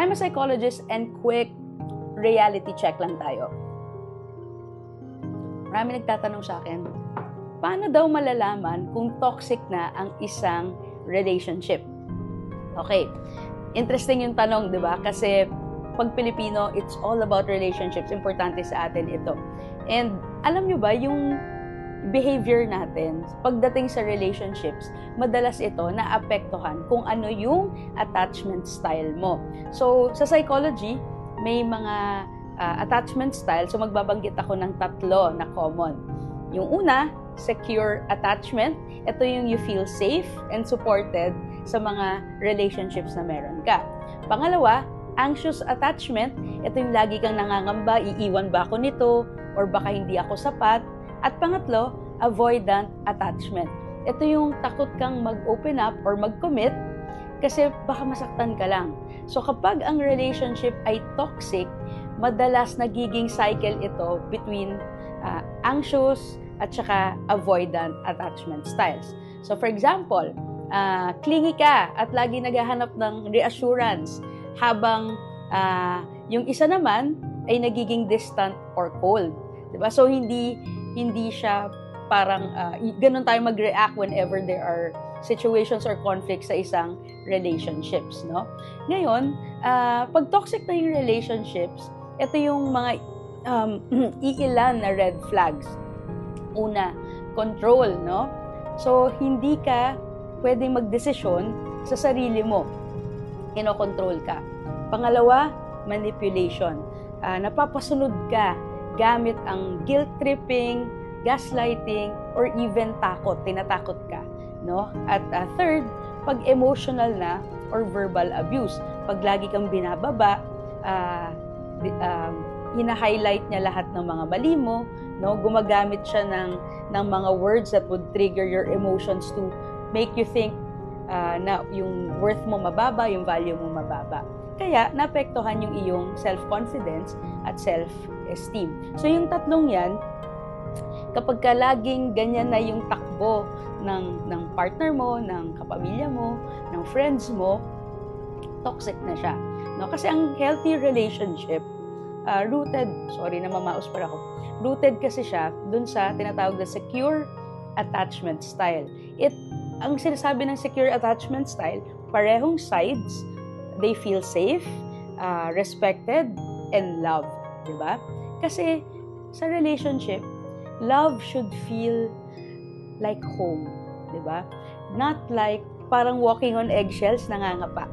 I'm a psychologist and quick reality check lang tayo. Marami nagtatanong sa akin, paano daw malalaman kung toxic na ang isang relationship? Okay, interesting yung tanong, di ba? Kasi pag Pilipino, it's all about relationships. Importante sa atin ito. And alam nyo ba, yung behavior natin, pagdating sa relationships, madalas ito naapektuhan kung ano yung attachment style mo. So, sa psychology, may mga attachment style. So, magbabanggit ako ng 3 na common. Yung una, secure attachment. Ito yung you feel safe and supported sa mga relationships na meron ka. Pangalawa, anxious attachment. Ito yung lagi kang nangangamba, iiwan ba ako nito? Or baka hindi ako sapat? At pangatlo, avoidant attachment. Ito yung takot kang mag-open up or mag-commit kasi baka masaktan ka lang. So kapag ang relationship ay toxic, madalas nagiging cycle ito between anxious at saka avoidant attachment styles. So for example, clingy ka at lagi naghahanap ng reassurance habang yung isa naman ay nagiging distant or cold. Diba? So hindi siya parang ganun tayo mag-react whenever there are situations or conflicts sa isang relationships, no? Ngayon, pag toxic na yung relationships, ito yung mga iilan na red flags. Una, control, no? So, hindi ka pwedeng magdesisyon sa sarili mo. Kinokontrol ka. Pangalawa, manipulation. Napapasunod ka gamit ang guilt-tripping, gaslighting, or even takot. Tinatakot ka, no? At third, pag emotional na or verbal abuse. Pag lagi kang binababa, hina-highlight niya lahat ng mga mali mo, no? Gumagamit siya ng mga words that would trigger your emotions to make you think na yung worth mo mababa, yung value mo mababa. Kaya, naapektuhan yung iyong self-confidence at self-esteem. So, yung tatlong yan, kapag ka laging ganyan na yung takbo ng partner mo, ng kapamilya mo, ng friends mo, toxic na siya. No? Kasi ang healthy relationship, rooted kasi siya dun sa tinatawag na secure attachment style. Ang sinasabi ng secure attachment style, parehong sides, they feel safe, respected, and loved. Diba? Kasi sa relationship, love should feel like home. Diba? Not like parang walking on eggshells, nangangapa.